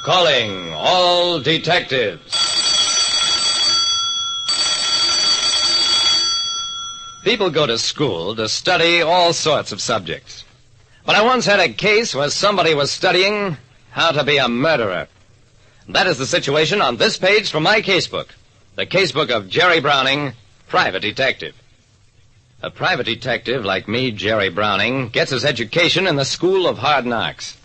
Calling all detectives. People go to school to study all sorts of subjects. But I once had a case where somebody was studying how to be a murderer. That is the situation on this page from my casebook. The casebook of Jerry Browning, private detective. A private detective like me, Jerry Browning, gets his education in the School of Hard Knocks.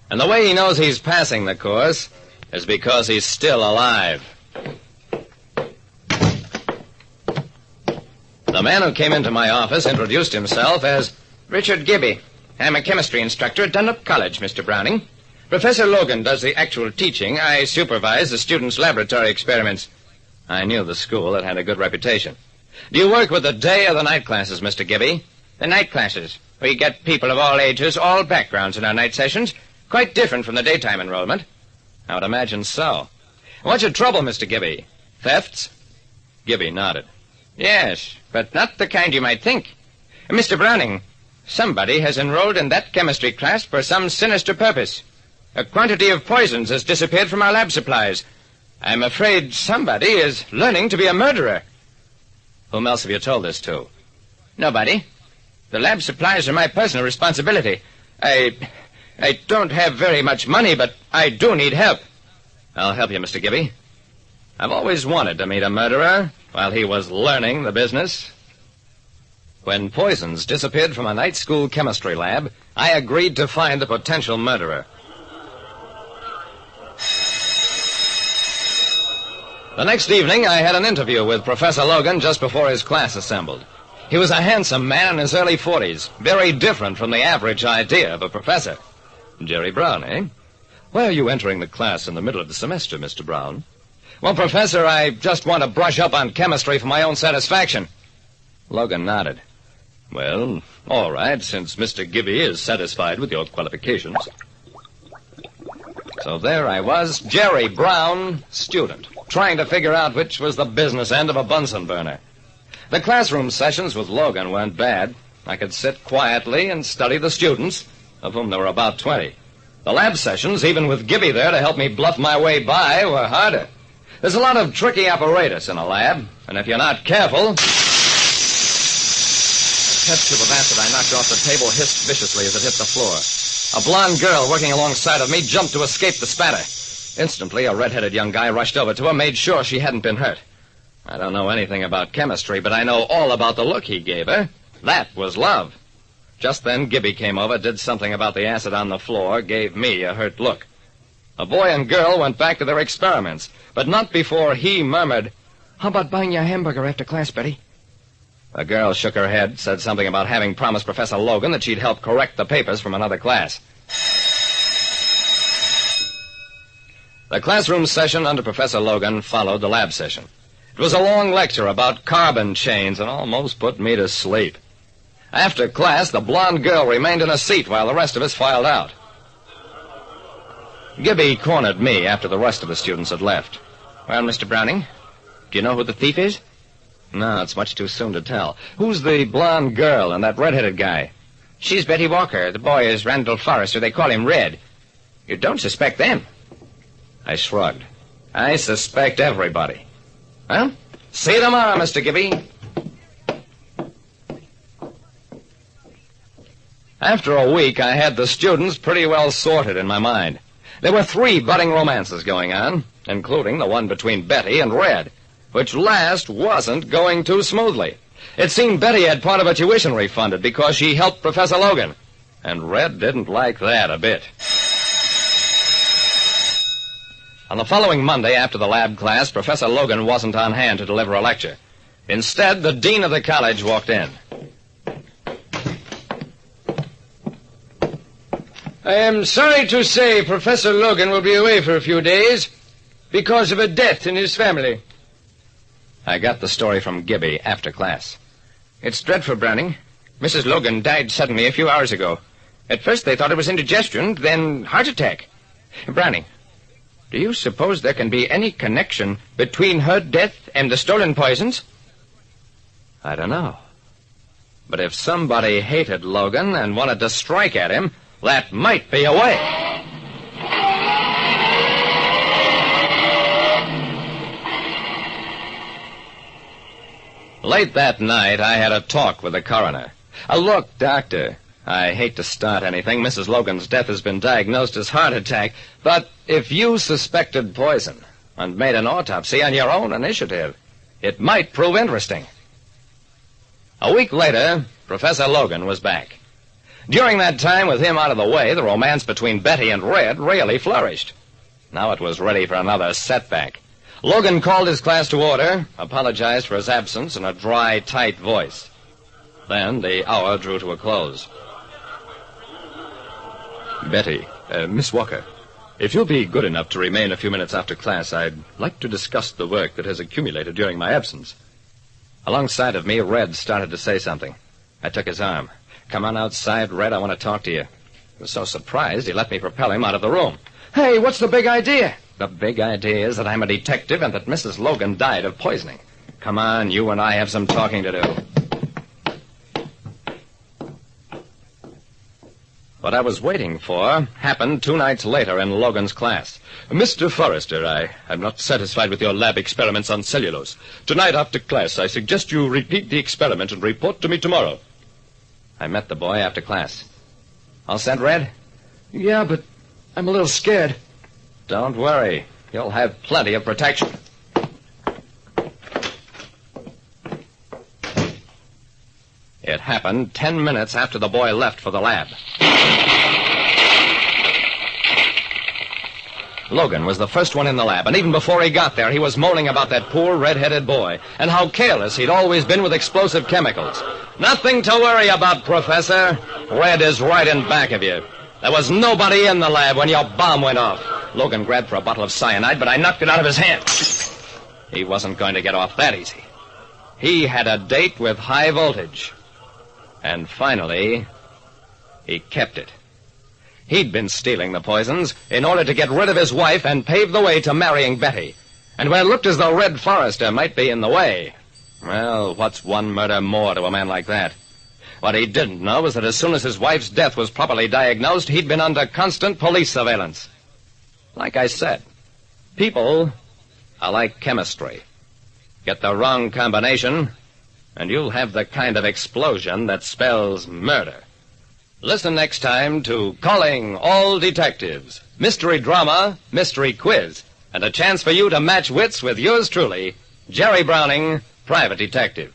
And the way he knows he's passing the course is because he's still alive. The man who came into my office introduced himself as Richard Gibby. I'm a chemistry instructor at Dunlop College, Mr. Browning. Professor Logan does the actual teaching. I supervise the students' laboratory experiments. I knew the school. It had a good reputation. Do you work with the day or the night classes, Mr. Gibby? The night classes. We get people of all ages, all backgrounds in our night sessions. Quite different from the daytime enrollment. I would imagine so. What's your trouble, Mr. Gibby? Thefts? Gibby nodded. Yes, but not the kind you might think. Mr. Browning, somebody has enrolled in that chemistry class for some sinister purpose. A quantity of poisons has disappeared from our lab supplies. I'm afraid somebody is learning to be a murderer. Whom else have you told this to? Nobody. The lab supplies are my personal responsibility. I don't have very much money, but I do need help. I'll help you, Mr. Gibby. I've always wanted to meet a murderer while he was learning the business. When poisons disappeared from a night school chemistry lab, I agreed to find the potential murderer. The next evening, I had an interview with Professor Logan just before his class assembled. He was a handsome man in his early 40s, very different from the average idea of a professor. Jerry Brown, eh? Why are you entering the class in the middle of the semester, Mr. Brown? Well, Professor, I just want to brush up on chemistry for my own satisfaction. Logan nodded. Well, all right, since Mr. Gibby is satisfied with your qualifications. So there I was, Jerry Brown, student, trying to figure out which was the business end of a Bunsen burner. The classroom sessions with Logan weren't bad. I could sit quietly and study the students, of whom there were about 20. The lab sessions, even with Gibby there to help me bluff my way by, were harder. There's a lot of tricky apparatus in a lab, and if you're not careful... A test tube of acid I knocked off the table hissed viciously as it hit the floor. A blonde girl working alongside of me jumped to escape the spatter. Instantly, a red-headed young guy rushed over to her, made sure she hadn't been hurt. I don't know anything about chemistry, but I know all about the look he gave her. That was love. Just then, Gibby came over, did something about the acid on the floor, gave me a hurt look. The boy and girl went back to their experiments, but not before he murmured, "How about buying you a hamburger after class, Betty?" The girl shook her head, said something about having promised Professor Logan that she'd help correct the papers from another class. The classroom session under Professor Logan followed the lab session. It was a long lecture about carbon chains and almost put me to sleep. After class, the blonde girl remained in a seat while the rest of us filed out. Gibby cornered me after the rest of the students had left. Well, Mr. Browning, do you know who the thief is? No, it's much too soon to tell. Who's the blonde girl and that red-headed guy? She's Betty Walker. The boy is Randall Forrester. They call him Red. You don't suspect them. I shrugged. I suspect everybody. Well, see you tomorrow, Mr. Gibby. After a week, I had the students pretty well sorted in my mind. There were 3 budding romances going on, including the one between Betty and Red, which last wasn't going too smoothly. It seemed Betty had part of her tuition refunded because she helped Professor Logan, and Red didn't like that a bit. On the following Monday after the lab class, Professor Logan wasn't on hand to deliver a lecture. Instead, the dean of the college walked in. I am sorry to say Professor Logan will be away for a few days because of a death in his family. I got the story from Gibby after class. It's dreadful, Browning. Mrs. Logan died suddenly a few hours ago. At first they thought it was indigestion, then heart attack. Browning, do you suppose there can be any connection between her death and the stolen poisons? I don't know. But if somebody hated Logan and wanted to strike at him, that might be a way. Late that night, I had a talk with the coroner. Look, Doctor, I hate to start anything. Mrs. Logan's death has been diagnosed as heart attack. But if you suspected poison and made an autopsy on your own initiative, it might prove interesting. A week later, Professor Logan was back. During that time, with him out of the way, the romance between Betty and Red really flourished. Now it was ready for another setback. Logan called his class to order, apologized for his absence in a dry, tight voice. Then the hour drew to a close. Betty, Miss Walker, if you'll be good enough to remain a few minutes after class, I'd like to discuss the work that has accumulated during my absence. Alongside of me, Red started to say something. I took his arm. Come on outside, Red, I want to talk to you. He was so surprised, he let me propel him out of the room. Hey, what's the big idea? The big idea is that I'm a detective and that Mrs. Logan died of poisoning. Come on, you and I have some talking to do. What I was waiting for happened 2 nights later in Logan's class. Mr. Forrester, I'm not satisfied with your lab experiments on cellulose. Tonight after class, I suggest you repeat the experiment and report to me tomorrow. I met the boy after class. All set, Red? Yeah, but I'm a little scared. Don't worry. You'll have plenty of protection. It happened 10 minutes after the boy left for the lab. Logan was the first one in the lab, and even before he got there, he was moaning about that poor red-headed boy and how careless he'd always been with explosive chemicals. Nothing to worry about, Professor. Red is right in back of you. There was nobody in the lab when your bomb went off. Logan grabbed for a bottle of cyanide, but I knocked it out of his hand. He wasn't going to get off that easy. He had a date with high voltage. And finally, he kept it. He'd been stealing the poisons in order to get rid of his wife and pave the way to marrying Betty. And when it looked as though Red Forrester might be in the way, well, what's one murder more to a man like that? What he didn't know was that as soon as his wife's death was properly diagnosed, he'd been under constant police surveillance. Like I said, people are like chemistry. Get the wrong combination, and you'll have the kind of explosion that spells murder. Listen next time to Calling All Detectives, mystery drama, mystery quiz, and a chance for you to match wits with yours truly, Jerry Browning, Private Detective.